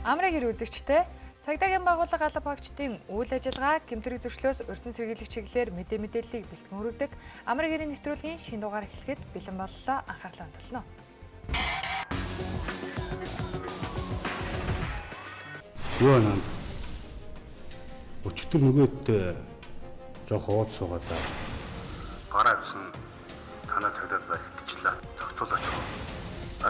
Амрыг хэр үзэгчтэй цагдаагийн байгууллага алба багчдын үйл ажиллагаа гэмтрэг зөрчлөөс урьдчилан сэргийлэх чиглэлээр мэдээллийг бэлтгэн хүргэдэг Амрыг хэрийн нэвтрүүлгийн шинэ дугаар эхлэхэд бэлэн боллоо, анхаарлаа хандуулна. Юу нанд өчтөр нөгөөд жоох ууд суугаад гараа авсан танаа цагдаад баригдчихлаа. Зохицуулаач.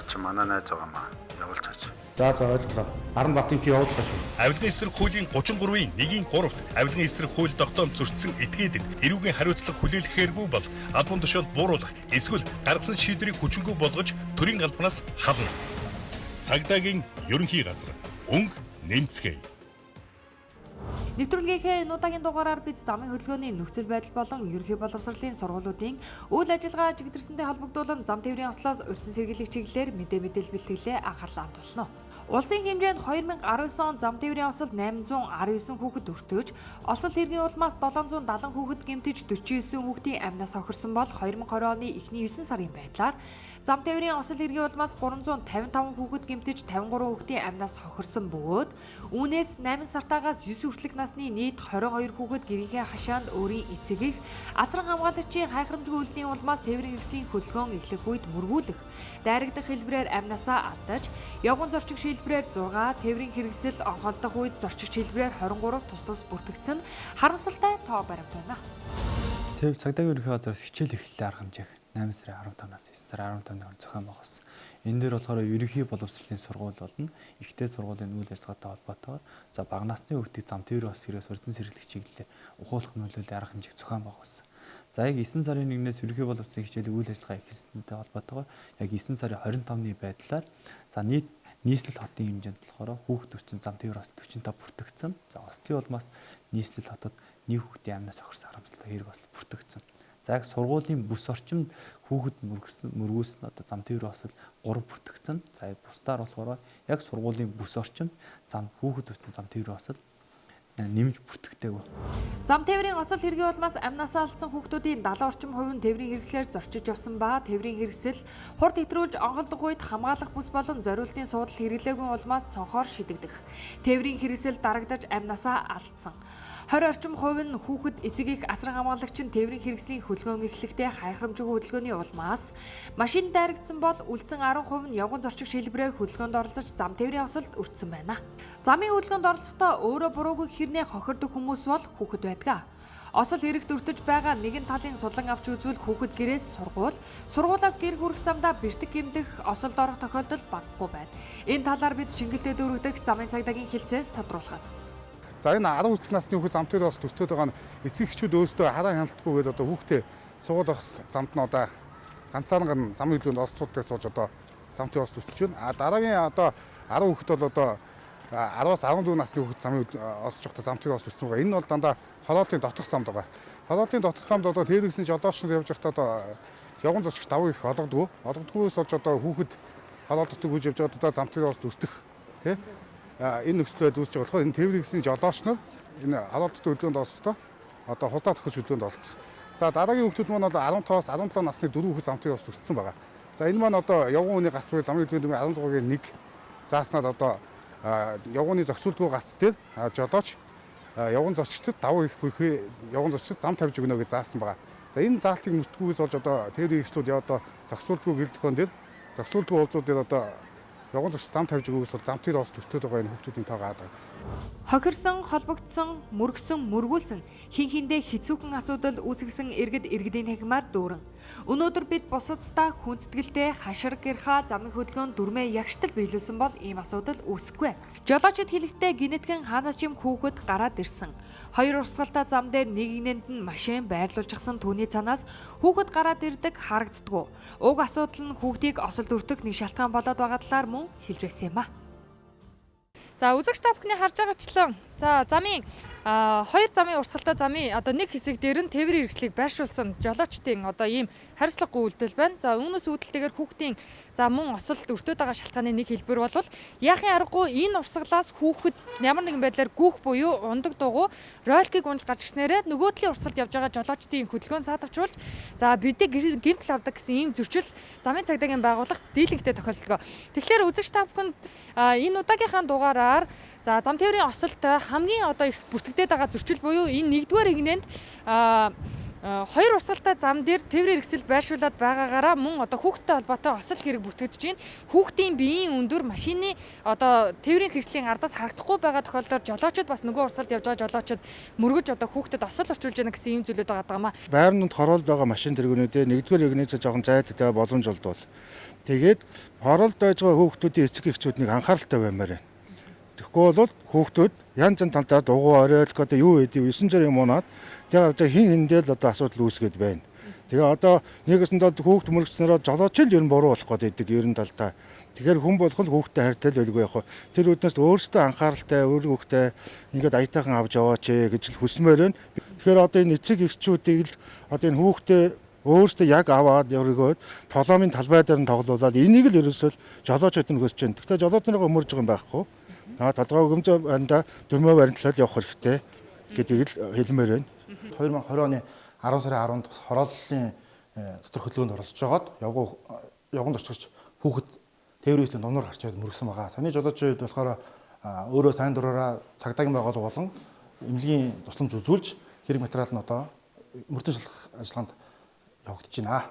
Чи манай найз байгаамаа. Явуулж чаач. За ойлголоо. Харан Батын чи явуулах шүү. Авилгын эсрэг хуулийн 33-ийн 1-3-т авилгын эсрэг хууль тогтоом зөрчсөн этгээдэд эрүүгийн хариуцлага хүлээлгэхээргүй бол албан тушаал бууруулах эсвэл гаргасан шийдвэрийг хүчингүй болгож төрийн албанаас хална. Цагдаагийн ерөнхий газар өнгө нэмцгээе. Нэвтрүүлгийнхээ энэ удаагийн дугаараар бид замын хөдөлгөөний нөхцөл байдал болон ерөнхий боловсролын сургуулиудын үйл ажиллагаа чигдэрсэнтэй холбогдуулан зам тээврийн ослоос урьдчилан сэргийлэх чиглэлээр мэдээлэл бэлтгэлээ анхаарлаа хандуулна. Улсын хэмжээнд 2019 он зам тээврийн осол 819 хүүхэд өртөж, осол хэргийн улмаас 770 хүүхэд гэмтэж 49 хүүхдийн амнаас хохирсон бол 2020 оны эхний 9 сарын байдлаар зам тээврийн осол хэргийн улмаас 355 хүүхэд гэмтэж 53 хүүхдийн амнаас хохирсон бөгөөд үүнээс 8 сартаагаас 9 хүртэлх насны нийт 22 хүүхэд гэрийнхээ хашаанд өөрийн эцэг их асран хамгаалагчийн хайхрамжгүй үйлдэлийн улмаас тээврийн хэрэгслийн хөдөлгөөн эхлэх үед мөргүүлэх, дайрагдах хэлбэрээр амнасаа алдаж, явган зорчиг хэлбэрээр 6, тээврийн хэрэгсэл онголдох үед зорчигч хэлбэрээр 23 тус бүртгэгдсэн харамсалтай тоо баримт байна. Тэв цагдаагийн ерөнхий газраас хичээл эхлэлийн арга хэмжээг 8 сарын 15-наас 9 сарын 15-нд зохион байгуулсан. Энэ дээр болохоор ерөнхий боловсролын сургууль болон ихтэй сургуулийн үйл ажиллагаатай холбоотойгоор за бага насны хүүхдийг зам тээврийн ос хэрэгээс урьдчилан сэргийлэх чиглэлээр ухуулах нөлөөллийн арга хэмжээг зохион байгуулсан. За яг 9 сарын 1-ээс ерөнхий боловсролын хичээлийн үйл ажиллагаа эхэлсэнтэй холбоотойгоор яг 9 сарын 25-ны байдлаар за нийслэл хотын хэмжээнд болохоор хүүхэд төрчин зам тээврийн ос 45 бүртгэгдсэн. За ослын улмаас нийслэл хотод нэг хүүхдийн амнаас хохирсон харамсалтай хэрэг бас бүртгэгдсэн. За яг сургуулийн бүс орчимд хүүхэд мөргүүлсэн одоо зам тээврийн осол 3 бүртгэгдсэн. За бусдаар болохоор яг сургуулийн бүс орчимд хүүхэд төрчин зам тээврийн осол нэмж бүртгэгдээгүй. Зам тээврийн осол хэргийн улмаас амнасаа алдсан хүүхдүүдийн 70 орчим хувь нь тээврийн хэрэгслээр зорчиж явсан ба тээврийн хэрэгсэл хурд хэтрүүлж онголдох үед хамгаалах бүс болон зориултын суудал хэрэглээгүй улмаас цонхоор шидэгдэх. Тээврийн хэрэгсэл дарагдаж амнасаа алдсан. 20 орчим хувь нь хүүхэд эцэг их асран хамгаалагч нь тээврийн хэрэгслийн хөдөлгөөн эхлэхдээ хайхрамжгүй хөдөлгөөний улмаас машин дайрагдсан бол үлдсэн 10% нь явган зорчиг шилбэрээр хөдөлгөөнд оролцож зам тээврийн осолд өртсөн байна. Замын хөдөлгөөнд оролцохдоо өөрөө буруугүй хэрнээ хохирдог хүмүүс бол хүүхэд байдаг. Осол хэрэгт өртөж байгаа нэгэн талын судлан авч үзвэл хүүхэд гэрээс сургуулаас гэр хүрэх замдаа бэртэг гэмтэх осолд орох тохиолдол багагүй байна. Энэ талаар бид шингэлтэд өргөдөх замын цагдаагийн хэлцээс тодруулах. За энэ 10 хүртэлх насны хүүхэд зам тээврийн ос төстэй байгаа нь эцэг эхчүүд өөрсдөө хараа хяналтгүйгээд одоо хүүхдээ суулгах замд нь одоо ганцаархан замын хөдөлгөөнд оролцуулдаг сууж одоо зам тээврийн ос төсөж байна. Дараагийн одоо 10 хүүхэд бол одоо 10-аас 14 насны хүүхэд замын осж явахдаа зам тээврийн ос төссөн байгаа. Энэ нь бол дандаа холоотын дотох замд байгаа. Холоотын дотох замд одоо тээврийн жолоочнод явж байхдаа одоо явган зорчигч давуу их олгодгоос болж одоо хүүхэд холоот дотог үж явж байгаа зам тээврийн ос төсдөх тий энэ нөхцөлөд үүсэж байгаа болохоор энэ тээврийн жолооч нар энэ халуун хөдөлгөөнд оролцохдоо одоо худалдаа тохиолж хөдөлгөөнд оролцох. За дараагийн хүүхдүүд маань одоо 15-аас 17 насны 4 хүүхэд зам тээврийн ос төссөн байгаа. За энэ маань одоо явган хүний гац буюу замын хөдөлгөөний 16-гийн 1 зааснаар одоо явганы зохицуултгүй гац дээр жолооч явган зорчигчдод давуу их бүхий явган зорчигчд зам тавьж өгнө гэж заасан байгаа. За энэ заалтыг мөртгөхөөс болж одоо тээврийн хэрэгслүүд одоо зохицуултгүй гэрэл төхөн дээр зохицуултгүй уулзууд дээр одоо явган зорчигч зам тавьж өгөхөөс бол зам тээврийн ос төстэй байгаа энэ хүүхдүүдийн тоо гаад байгаа. Хохирсон, холбогдсон, мөргсөн, мөргүүлсэн хин хиндээ хэцүүхэн асуудал үүсгэсэн иргэдийн танхимаар дүүрэн. Өнөөдөр бид бусаддаа хүндэтгэлтэй хашир гэрхаа замын хөдөлгөөнд дүрмээ ягштал биелүүлсэн бол ийм асуудал үүсэхгүй. Жолоочд хэлэхдээ гинэтгэн хаанаас ч юм хүүхэд гараад ирсэн. Хоёр урсгалтай зам дээр нэг нь машин байрлуулчихсан түүний цанаас хүүхэд гараад ирдэг харагддаггүй. Уг асуудал нь хүүхдийг осолд өртөх нэг шалтгаан болоод байгаа талаар мөн хэлж байсан юм а. За үзэгч та бүхний харж байгаачлан за замын Хоёр замын урсгалтай замын одоо нэг хэсэг дээр нь тээврийн хэрэгслийг байршуулсан жолоочдын одоо ийм хариуцлагагүй үйлдэл байна. За үүнээс үүдэлтэйгээр хүүхдийн за мөн осолд өртөөд байгаа шалтгааны нэг хэлбэр бол яахын аргагүй энэ урсгалаас хүүхэд ямар нэгэн байдлаар гүүх буюу ундаг дугуй ройлкийг унж гарч ирснээрээ нөгөө талын урсгалд явж байгаа жолоочдын хөдөлгөөн саатавчруулж за бидээ гэмтэл авдаг гэсэн ийм зөрчил замын цагдаагийн байгууллагт дийлэнхтэй тохиолдолгоо. Тэгэхээр үзэгч та бүхэнд энэ удаагийнхаа дугаараар за зам тээврийн осолтой хамгийн одоо их бүртгэгдээд байгаа зөрчил буюу энэ нэгдүгээр игнэнд хоёр урсгалтай зам дээр тээврийн хэрэгсэл байршуулад байгаагаараа мөн одоо хүүхдтэй холбоотой осол хэрэг бүртгэж байна. Хүүхдийн биеийн өндөр машины одоо тээврийн хэрэгслийн ардаас харагдахгүй байгаа тохиолдолд жолоочд бас нөгөө урсгалд явж байгаа жолоочд мөргөж одоо хүүхдэд осол орчуулж байна гэсэн ийм зүйлүүд байгаа юм аа. Байрнууд хороолд байгаа машин тэргүүнүүдээ нэгдүгээр игнээс жоохон зайдтай боломж олдвол тэгээд хороолд байж байгаа хүүхдүүдийн эцэг эхчүүднийг анхааралтай баймаар байна. Тэгэхгүй бол хүүхдүүд янз янз талдаа дугуй оройлох одоо юу гэдэг 900 юм унаад тэгээд хин хиндэл одоо асуудал үүсгээд байна. Тэгээ одоо нэгэсэнд хүүхд мөрөгчнөрөө жолооч л ер нь буруу болох гэдэг ер нь талдаа. Тэгэхээр хүн болох нь хүүхдтэй хайртай л байлгүй яг. Тэр үднээс өөрсдөө анхааралтай өөр хүүхдтэй ингээд аятайхан авч яваач гэж л хүсмээр байна. Тэгэхээр одоо энэ эцэг эхчүүдийг л одоо энэ хүүхдтэй өөртөө яг аваад яврыгоод толомын талбай дээр нь тоглуулаад энийг л ерөөсөө жолоочд нь хүсэж байна. Гэхдээ жолоочноо өмөрж байгаа юм байхгүй. Толгой гүмзэ баримтаа дөрмөө баримтлал явах хэрэгтэй гэдгийг л хэлмээр байна. 2020 оны 10 сарын 10-нд хорооллын дотор хөдөлгөөнд оролцож байгаад явган зорчигч хүүхэд тээврийн номноор гарчаад мөргсөн байгаа. Саний жолоочид болохоор өөрөө сайн дураараа цагдаагийн байгууллага болон эмнэлгийн тусламж үзүүлж хэрэг материал нь одоо мөрдөн шалгах ажиллагаанд явагдаж байна.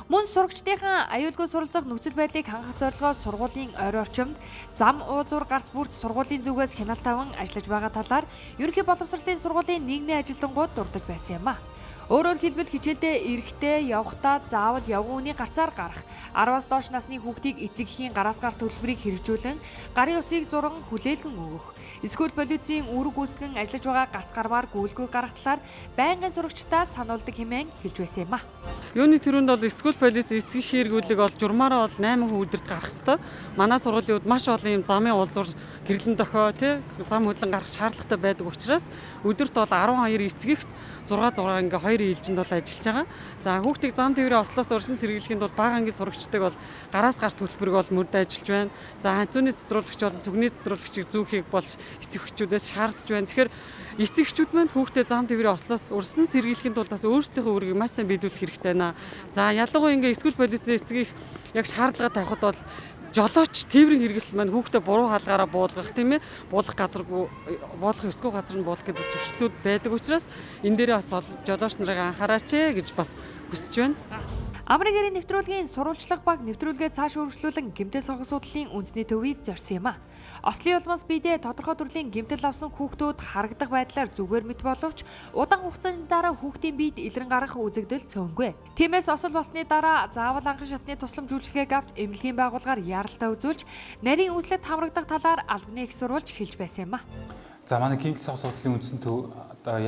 Мөн сурагчдынхаа аюулгүй суралцах нөхцөл байдлыг хангах зорилгоор сургуулийн ойр орчимд зам уузуур гарц бүрт сургуулийн зүгээс хяналт аван ажиллаж байгаа талаар ерөнхий боловсролын сургуулийн нийгмийн ажилтнууд дурдж байсан юм а. Өөрөөр хэлбэл хичээлдээ эрэхтэй явхдаа заавал явган үний гарцаар гарах, 10-аас доош насны хүүхдийг эцэг эхийн гараас гар төлбөрийг хэрэгжүүлэн гарын усыг зуран хүлээлгэн өгөх, эсвэл полицийн үүрэг гүйцэтгэн ажиллаж байгаа гарц гармаар гүйлгүй гарах талаар байнгын сурагчдаа сануулдаг хэмээн хэлж байсан юм а. Юуны төрөнд бол эсвэл полиц эцэг эхийн хэрэгүүлэг бол журмаараа бол 8 хүн өдөрт гарах хэвээр. Манай сургуулийн хувьд маш олон юм замын уулзуур гэрлэн дохио зам хөдлөн гарах шаардлагатай байдаг учраас өдөрт бол 12 эцэгт 6 ингээ 2 ээлжинд бол ажиллаж байгаа. За хүүхдийг зам тээврийн ослоос урьсан сэргийлэхэд бол бага ангийн сурагчдаг бол гараас гарт төлбөрийг бол мөрд ажиллаж байна. За ханцууны цэцруулагч болон цүгний цэцруулагчийг зүүхийг болж эцэг эхчүүдээс шаардж байна. Тэгэхээр эцэг эхчүүд маань хүүхдээ зам тээврийн ослоос урьсан сэргийлэхэд бол бас өөрсдийнхөө үүргийг маш сайн биелүүлэх хэрэгтэй байна. За ялангуяа ингээ эсвэл полицийн эцэг их яг шаардлага тавихад бол жолооч тээврийн хэрэгсэл маань хүүхдээ буруу хаалгаараа буулгах тийм ээ буулгах газаргүй буулгах ёсгүй газар нь буулгах гэдэг зөрчлүүд байдаг учраас энэ дээрээ бас жолооч нарыг анхаараач гэж бас хүсэж байна. Амрын нэвтрүүлгийн сурвалжлах баг нэвтрүүлгээ цааш үргэлжлүүлэн гэмтэл согос судлалын үндэсний төвийг зорьсон юм а. Ослын улмаас бидээ тодорхой төрлийн гэмтэл авсан хүүхдүүд харагдах байдлаар зүгээр мэт боловч удаан хугацааны дараа хүүхдийн биед илрэн гарах үзэгдэл цөөнгүй. Тиймээс осол болсны дараа заавал анхан шатны тусламж үйлчилгээг авч эмнэлгийн байгууллагаар яаралтай үзүүлж нарийн үүслэд хамрагдах талаар албаны их сурвалж хэлж байсан юм а. За манай гэмтэл согос судлалын үндэсний төв одоо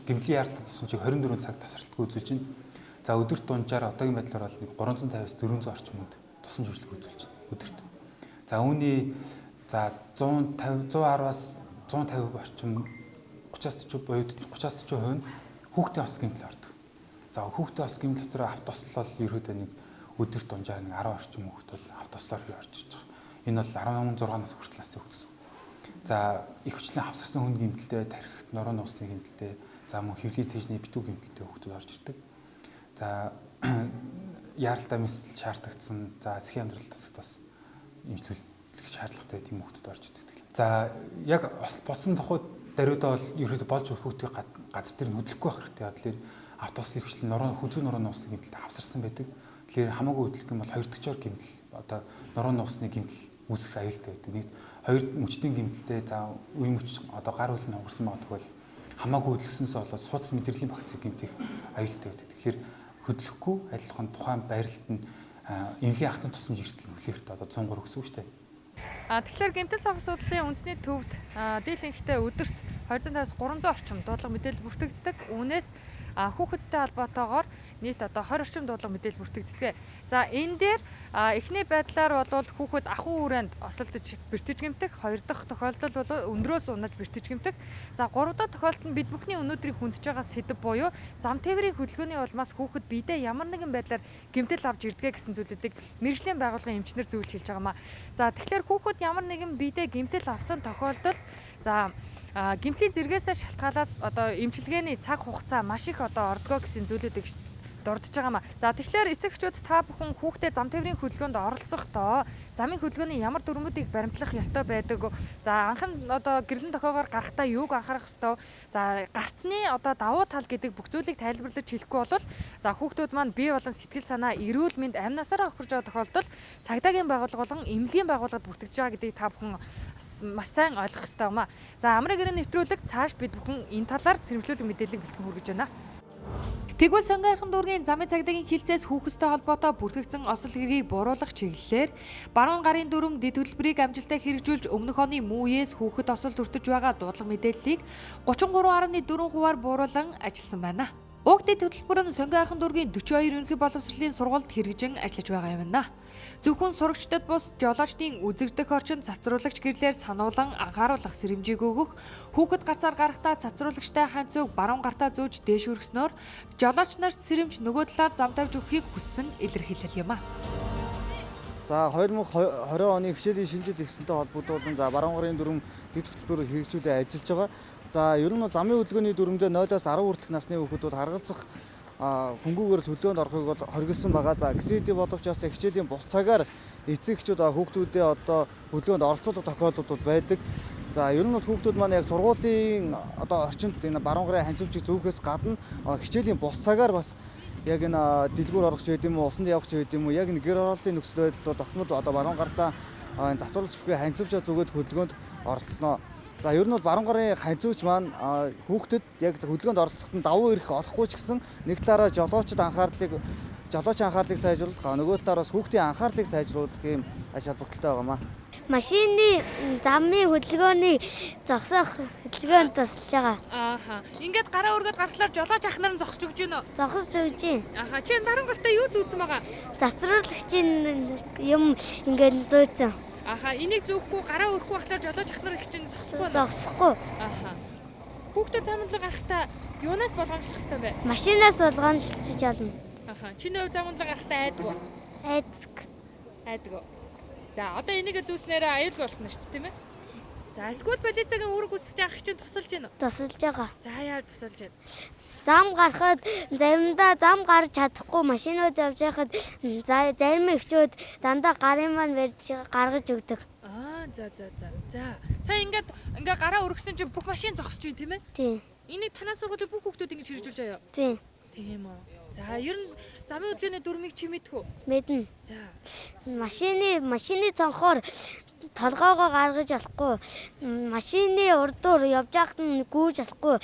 гэмтлийн яаралтай тусламж 24 цаг тасралтгүй үзүүлж байна. За өдөрт дунджаар одоогийн байдлаар бол 350-аас 400 орчим хүнд тусламж үйлчлэг үзүүлж байна өдөрт. За үүний за 110-аас 150 орчим 30-40 буюу 30-40% нь хүүхдийн осол гэмтэл ордог. За хүүхдийн осол гэмтэл дотор авто осол бол ерөөдөө нэг өдөрт дунджаар нэг 10 орчим хүүхд бол авто ослоор орж ирж байгаа. Энэ бол 16-наас хүртэл насны хүүхдс. За их хүчлийн хавсарсан хүн гэмтэлтэй, тархит, нурууны усны гэмтэлтэй, за мөн хөвлийн цэжний битүү гэмтэлтэй хүүхдүүд орж ирдэг. За яаралтай мэсэл шаардагдсан. За эсхийн амьдрал тасагт бас имжлүүлэх шаардлагатай тийм хүүхдүүд орж ирдэг. За яг болсон тухайд даруйдаа бол ерөөдөө болж хүүхдийн газар дээр нь хөдлөхгүй байх хэрэгтэй. Тэгэхээр автослын хвчлэн хүзүү нурууны усны гэмтэлд хавсарсан байдаг. Тэгэхээр хамаагүй хөдлөх юм бол 2 дэх гэмтэл одоо нурууны усны гэмтэл үүсэх аюултай байдаг. Нэг 2 мөчтийн гэмтэлтэй за үе мөч одоо гар хөл нь хугарсан магадгүй бол хамаагүй хөдлөснөөс болоод судас мэдрэлийн багцыг гэмтэх аюултай байдаг. Тэгэхээр хөдлөхгүй адилхан тухайн байрлалд нь эмнэлгийн ахтан тусламж эртэл хүлээх хэрэгтэй одоо 103 гэсэн үг шүү дээ. Тэгэхээр гэмтэл согос судлалын үндэсний төвд дийлэнхтэй өдөрт 250-аас 300 орчим дуудлага мэдээлэл бүртгэгддэг. Үүнээс хүүхэдтэй холбоотойгоор нийт одоо 20 орчим дуудлага мэдээлэл бүртгэгддэг. За энэ дээр эхний байдлаар бол хүүхэд ахуй хүрээнд осолдож бэртэж гэмтэх, хоёр дахь тохиолдол бол өндрөөс унаж бэртэж гэмтэх. За гурав дахь тохиолдол нь бид бүхний өнөөдрийг хүндэж байгаа сэдэв буюу зам тээврийн хөдөлгөөний улмаас хүүхэд биедээ ямар нэгэн байдлаар гэмтэл авч ирдгээ гэсэн зүйлүүдийг мэргэжлийн байгууллагын эмчнэр зөвлөж хэлж байгаамаа. За тэгэхээр хүүхэд ямар нэгэн биедээ гэмтэл авсан тохиолдолд за гэмтлийн зэрэгээс шалтгаалаад одоо эмчилгээний цаг хугацаа маш их одоо ордгоо гэсэн зүйлүүдийг дурдж байгаамаа. За тэгэхээр эцэг эхчүүд та бүхэн хүүхдээ зам тээврийн хөдөлгөөнд оролцохдоо замын хөдөлгөөний ямар дүрмүүдийг баримтлах ёстой байдаг. За анхан одоо гэрлэн тохиогоор гарахтаа юуг анхаарах ёстой. За гарцны одоо давуу тал гэдэг бүх зүйлийг тайлбарлаж хэлэхгүй бол за хүүхдүүд маань бие болон сэтгэл санаа, эрүүл мэнд амь насаараа охирж байгаа тохиолдолд цагдаагийн байгууллага болон эмнэлгийн байгууллагад бүртгэж байгаа гэдгийг та бүхэн маш сайн ойлгох ёстой юм аа. За амрын гэрээ нэвтрүүлэг цааш бид бүхэн энэ талаар сэрэмжлүүлэг мэдээлэл бэлтгэн хүргэж байна. Тэгвэл Сонгойрхон дүүргийн замын цагдаагийн хилцээс хүүхэдтэй холбоотой бүртгэгдсэн осол хэргийг бууруулах чиглэлээр баруун гарын дүрм дэд хөтөлбөрийг амжилттай хэрэгжүүлж өмнөх оны мөн үеэс хүүхэд осол бүртгэж байгаа дуудлага мэдээллийг 33.4% бууруулан ажилласан байна. Уг дэд хөтөлбөр нь Сонгойрхон дүүргийн 42 ерөнхий боловсролын сургуульд хэрэгжин ажиллаж байгаа юм байна. Зөвхөн сурагчдад бус жолоочдын үзэгдэх орчинд цацруулагч гэрлээр сануулan анхааруулах сэрэмжийг өгөх, хүүхэд гарцаар гарахдаа цацруулагчтай ханцууг баруун гартаа зөөж дээш өргснөөр жолооч нарт сэрэмж нөгөө талаар зам тавьж өгөхийг хүссэн илэрхийлэл юм а. За 2020 оны хичээлийн шинжил ихсэнтэй холбогдуулан за баруун гарын дүрм дэд хөтөлбөрөөр хэрэгжүүлээ ажиллаж байгаа. За ер нь замын хөдөлгөөний дүрмдээ 0-10 хүртэлх насны хүүхдүүд харгалзах хөнгүүгээр л хөдөлгөөнд орохыг бол хоригдсан байгаа. За гисэд боловч бас хичээлийн бус цагаар эцэг эхчүүд хүүхдүүдээ одоо хөдөлгөөнд оролцуулах тохиолдлууд байдаг. За ер нь бол хүүхдүүд маань яг сургуулийн одоо орчинд энэ баруун гарын ханцуучийг зөөхөөс гадна хичээлийн бус цагаар бас яг энэ дэлгүүр орох ч гэдэг юм уу, усанд явах ч гэдэг юм уу, яг энэ гэр оролтын нөхцөл байдлууд тогтмол одоо баруун гартаа засварлаж бүхий ханцуучаа зүгээд хөдөлгөөнд оролцсноо. За ер нь бол баруун гарын ханцууч маань хүүхдэд яг хөдөлгөөнд оролцоход нь давуу эрх олохгүй ч гэсэн нэг талаараа жолоочд анхаарлыг сайжруулах, нөгөө талаараа бас хүүхдийн анхаарлыг сайжруулах юм ач холбогдолтой байгаамаа. Машины замын хөдөлгөөний зогсоох хөдөлгөөнд тусалж байгаа. Ааха. Ингээд гараа өргөд гарахлаар жолооч ах нар нь зогсож өгч гинөө. Зогсож өгч байна. Ааха. Чи баруун гартаа юу зүүцсэн байгаа? Засварлагчийн юм ингээд зөөцөн. Ааха. Энийг зөөхгүй гараа өрөхгүй байхлаар жолооч ах нар их чинь зогсохгүй. Зогсохгүй. Ааха. Хүүхдээ замд л гарахтаа юунаас болгоомжлох хэрэгтэй бэ? Машинаас болгоомжлож олно. Ааха. Чи нөө замд л гарахтаа айдгүй. Айдгүй. За одоо энийгээ зүүснээр аюулгүй болох нь шүү дээ тийм ээ. За эсвэл полицейгийн үүрэг гүйцэтгэж авах чинь тусалж байна уу? Тусалж байгаа. За яа тусалж байна? Зам гарахад заримдаа зам гарч чадахгүй машинууд явж байхад зарим эхчүүд дандаа гарын маань барьж гаргаж өгдөг. За. Сая ингээд гараа өргөсөн чинь бүх машин зогсож байна тийм ээ? Тийм. Энийг танаас сургуулийн бүх хүүхдүүд ингэж хэрэгжүүлж байгаа юу? Тийм. Тийм үү. За ер нь замын хөдөлгөөний дүрмийг чи мэдэх үү? Мэднэ. За. Машины цонхоор толгоогоо гаргаж болохгүй. Машины урдуур явж байхад нь гүйж болохгүй.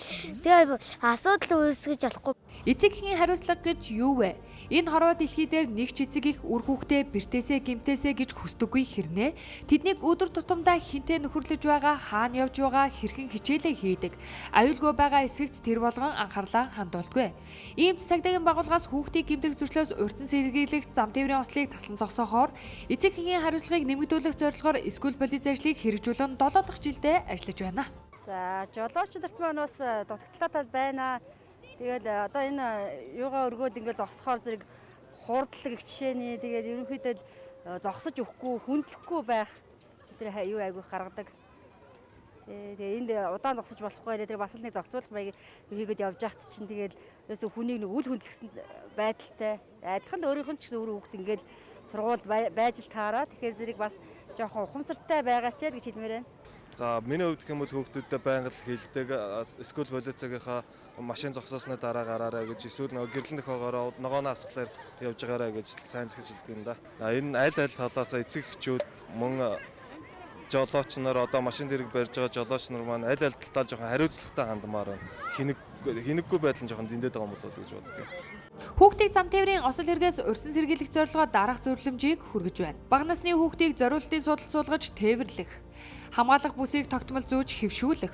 Тэгээ асуудал үүсгэж болохгүй. Эцэг эхийн хариуцлага гэж юу вэ? Энэ хорвоо дэлхий дээр нэг ч эцэг их үр хүүхдээ бэртээсээ гэмтээсээ гэж хүсдэггүй хэрнээ тэднийг өдөр тутамдаа хинтээ нөхөрлөж байгаа, хаана явж байгаа, хэрхэн хичээлээ хийдэг. Аюулгүй байгаа эсэгт тэр болгон анхаарлаа хандуулдаггүй. Ийм цагдаагийн байгууллагаас хүүхдийг гэмтэх зөрчлөөс урьдчилан сэргийлэх зам тээврийн ослыг таслан зогсоохоор эцэг эхийн хариуцлагыг нэмэгдүүлэх зорилгоор эсгүүл полиц ажлыг хэрэгжүүлэн 7 дахь жилдээ ажиллаж байна. За жолооч нарт маань бас дутагдaltaй тал байна. Тэгээд одоо энэ юугаа өргөөд ингээд зогсохоор зэрэг хурдлаг их жишээний тэгээд ерөнхийдөө зогсож өгөхгүй, хүндлэхгүй байх тэр юу айгүйх гаргадаг. Тэгээд энд удаан зогсож болохгүй нэ тэр бас нэг зохицуулах маяг хийгээд явж байхад чинь тэгээд ерөөсө хүнийг нэг үл хүндлэгсэн байдалтай. Адилхан өөрийнх нь ч гэсэн өөр хүүхд ингээд сургууль байж л таараа тэгэхээр зэрэг бас жоохон ухамсартай байгаа ч гэж хэлмээр байна. За миний хувьд гэх юм бол хүүхдүүдэд байнга л хэлдэг эсвэл полицейгийнхаа машин зогсоосны дараа гараарай гэж эсвэл нөгөө гэрлэн тохиогоороо ногооно асгалаар явж байгаарай гэж сайн зэхэж хэлдэг юм да. Энэ аль талаас эцэг эхчүүд мөн жолооч нар одоо машин дэрэг барьж байгаа жолооч нар маань аль талдаа жоохон хариуцлагатай хандмаар хинэггүй байдал нь жоохон дэндээд байгаа юм болоо гэж боддог. Хүүхдийг зам тээврийн осол хэрэгээс урьдчилан сэргийлэх зорилгоор дараах зөвлөмжийг хүргэж байна. Бага насны хүүхдийг зориултын судал суулгаж тээвэрлэх, хамгаалах бүсийг тогтмол зөөж хэвшүүлэх,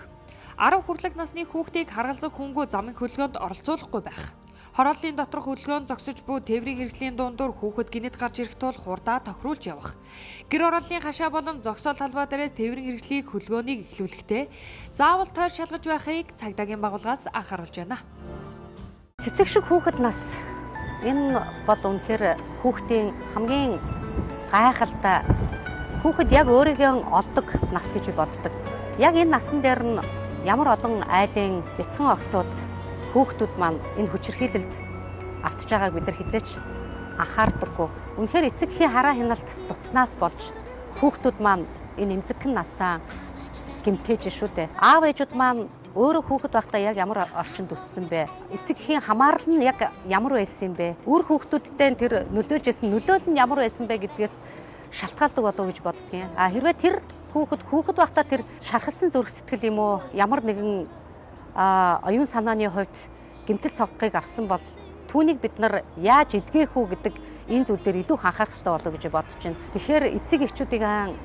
10 хүртэлх насны хүүхдийг харгалзах хүнгүй замын хөдөлгөөнд оролцуулахгүй байх. Хорооллын доторх хөдөлгөөн зогсож буй тээврийн хэрэгслийн дундуур хүүхэд гинэт гарч ирэх тул хурдаа тохируулж явах. Гэр орооллын хашаа болон зогсоол талбай дээрээс тээврийн хэрэгслийг хөдөлгөөнийг эхлүүлэхдээ заавал тойр шалгаж байхыг цагдаагийн байгууллагаас анхааруулж байна. Цэцэг шиг хүүхэд нас энэ бол үнэхээр хүүхдийн хамгийн гайхалтай хүүхэд яг өөрийгөө олдог нас гэж боддог. Яг энэ насан дээр нь ямар олон айлын бяцхан октод хүүхдүүд маань энэ хүчирхийлэлд автж байгааг бид нар хизээч анхаардаггүй. Үнэхээр эцэгхийн хараа хяналт дуцнаас болж хүүхдүүд маань энэ эмзэгхэн насаа гэмтээж шүү дээ. Аав ээжүүд маань өөрөө хүүхэд байхдаа яг ямар орчинд өссөн бэ? Эцэгхийн хамаарал нь яг ямар байсан юм бэ? Үр хүүхдүүдтэй тэр нөлөөлж исэн нөлөөл нь ямар байсан бэ гэдгээс шалтгаалдаг болов уу гэж боддгийн. Хэрвээ тэр хүүхэд байхдаа тэр шархалсан зүрх сэтгэл юм уу? Ямар нэгэн оюун санааны хувьд гэмтэл цогхыг авсан бол түүнийг бид нар яаж илгээх үү гэдэг энэ зүйл дээр илүү анхаарах хэрэгтэй болов уу гэж бодож байна. Тэгэхээр эцэг эхчүүдийн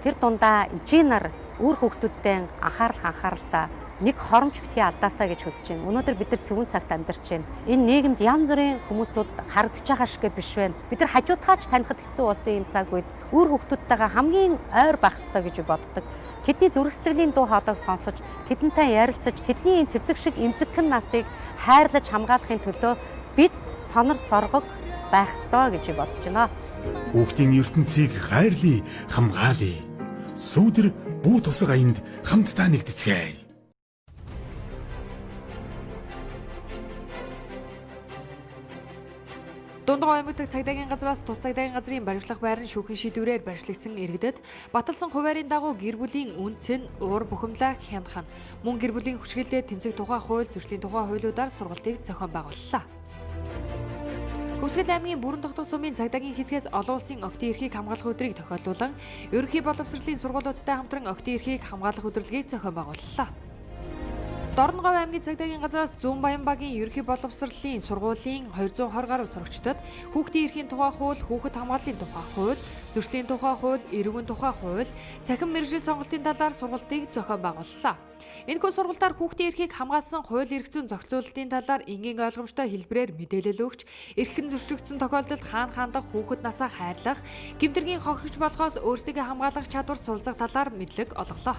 тэр дундаа эжийнар үр хүүхдүүдтэй анхааралтай нэг хоромж битгий алдаасаа гэж хүсэж байна. Өнөөдөр бид нар цэвэн цагт амьдарч байна. Энэ нийгэмд янз бүрийн хүмүүсүүд харагдаж байгаа шиг биш байна. Бид нар хажуудгаач танихад хэцүү болсон юм цаг үед үр хүүхдүүдтэйгээ хамгийн ойр байх хэрэгтэй гэж боддог. Тэдний зүрх сэтгэлийн дуу хоолойг сонсож, тэдэнтэй ярилцаж, тэдний цэцэг шиг эмзэгхэн насыг хайрлаж хамгаалахын төлөө бид сонор соргог байх ёстой гэж бодож байна. Хүүхдийн ертөнцийг хайрлая, хамгаалъя. Сүүдэр бүү тусаг аянд хамтдаа нэгдэцгээе. Дундгой аймаг дахь цагдаагийн газраас тус цагдаагийн газрын баримтлах байрны шүүхийн шийдвэрээр баримтлагдсан иргэдэд баталсан хуваарийн дагуу гэр бүлийн үнц нь уур бухимлаа хянах нь мөн гэр бүлийн хүчгэлдээ тэмцэх тухай хууль зөрчлийн тухай хуулиудаар сургалтыг зохион байгууллаа. Хөвсгөл аймгийн Бүрэн Тогтох сумын цагдаагийн хэсгээс олон улсын октын эрхийг хамгаалах өдрийг тохиолдуулан ерөнхий боловсролын сургуулиудтай хамтран октын эрхийг хамгаалах өдрөлгийг зохион байгууллаа. Дорноговь аймгийн цагдаагийн газраас Зүүн Баянбагийн ерөнхий боловсролын сургуулийн 220 гаруй сурагчдад хүүхдийн эрхийн тухай хууль, хүүхэд хамгааллын тухай хууль, зөрчлийн тухай хууль, эрүүгийн тухай хууль, цахим мэргэжил сонголтын талаар сургалтыг зохион байгууллаа. Энэхүү сургалтаар хүүхдийн эрхийг хамгаалсан хууль эрх зүйн зохицуулалтын талаар энгийн ойлгомжтой хэлбэрээр мэдээлэл өгч, эрхэн зөрчигдсөн тохиолдолд хаана хандах, хүүхэд насаа хайрлах, гэмтэргийн хохирогч болохоос өөрсдийгөө хамгаалах чадвар суралцах талаар мэдлэг олголоо.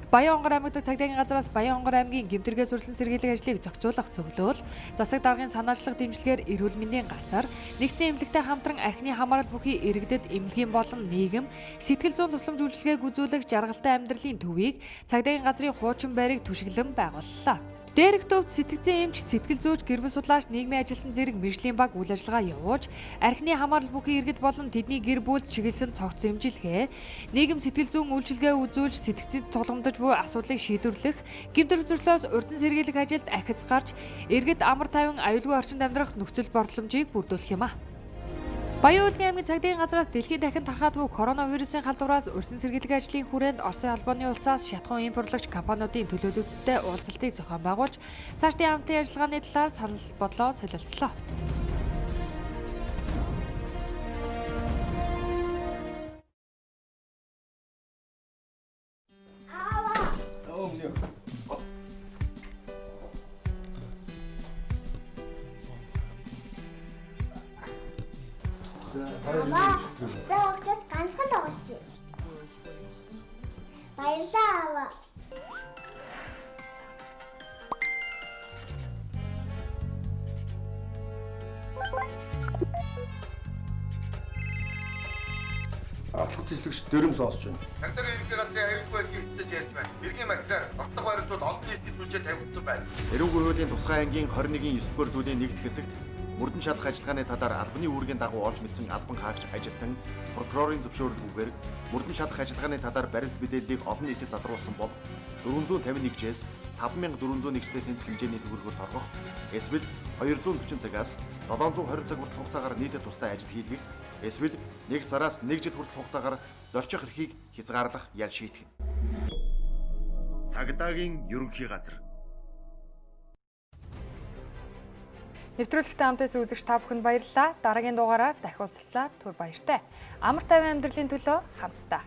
Баян онгор аймаг дахь цагдаагийн газраас Баян онгор аймгийн гэмтэргээ сурлан сэргийлэх ажлыг зохицуулах зөвлөл, засаг даргын санаачлах дэмжлэгээр эрүүл мэндийн газар, нэгдсэн эмнэлэгтэй хамтран архины хамаарал бүхий иргэдэд эмнэлгийн болон нийгэм, сэтгэл зүйн тусламж үйлчилгээг үзүүлэх жаргалтай амьдралын төвийг цагдаагийн газрын хуучин байрыг түшиглэн байгууллаа. Дээрх төвд сэтгцэн эмч, сэтгэл зүйч, гэр бүл судлаач, нийгмийн ажилтан зэрэг мэргэжлийн баг үйл ажиллагаа явуулж, архины хамаарал бүхий иргэд болон тэдний гэр бүлд чиглэсэн цогц эмчилгээ, нийгэм сэтгэл зүйн үйлчилгээ үзүүлж, сэтгцэнд тулгамдж буй асуудлыг шийдвэрлэх, гэмтэрх зөрчлөөс урьдчилан сэргийлэх ажилд ахиц гарч, иргэд амар тайван аюулгүй орчинд амьдрах нөхцөл бодломжийг бүрдүүлэх юм а. Баян уулгийн аймгийн цагдаагийн газраас дэлхийн дахин тархаад буй коронавирусын халдвараас урьдчилан сэргийлэх ажлын хүрээнд Оросын албаны улсаас шатхуун импортлогч компаниудын төлөөлөгчдтэй уулзалтыг зохион байгуулж, цаашдын хамтын ажиллагааны талаар санал бодлоо солилцлоо. За огчоч ганцхан тоглож. Баярлалаа аваа. Хөтлөгч дөрэм сонсож байна. Цагдаагийн ерөнхий газрын аюулгүй байдлыг хэвчээж ярьж байна. Иргэн магтаар нотлох байрууд олон нийтийн түлхэж тавигдсан байна. Эрүүгийн хуулийн тусгай ангийн 21-ийн 9-р зүйлийн 1-р хэсэгт мөрдөн шалах ажиллагааны талаар албаны үүргийн дагуу олж мэдсэн албан хаагч ажилтан прокурорын зөвшөөрлгүйгээр мөрдөн шалах ажиллагааны талаар баримт мэдээллийг олон нийтэд задруулсан бол 451-ээс 5401-тэй тэнцэх хэмжээний төгрөгөөр торгох, эсвэл 240 цагаас 720 цаг хүртэл хугацаагаар нийтэд тусдаа ажил хийлгэх, эсвэл 1 сараас 1 жил хүртэл хугацаагаар зорчих эрхийг хязгаарлах ял шийтгэв. Цагдаагийн ерөнхий газар. Нэвтрүүлэгтээ хамтаас үзэгч та бүхэнд баярлалаа. Дараагийн дугаараар дахин уулзлаа. Түр баяртай. Амар тайван амьдралын төлөө хамтдаа.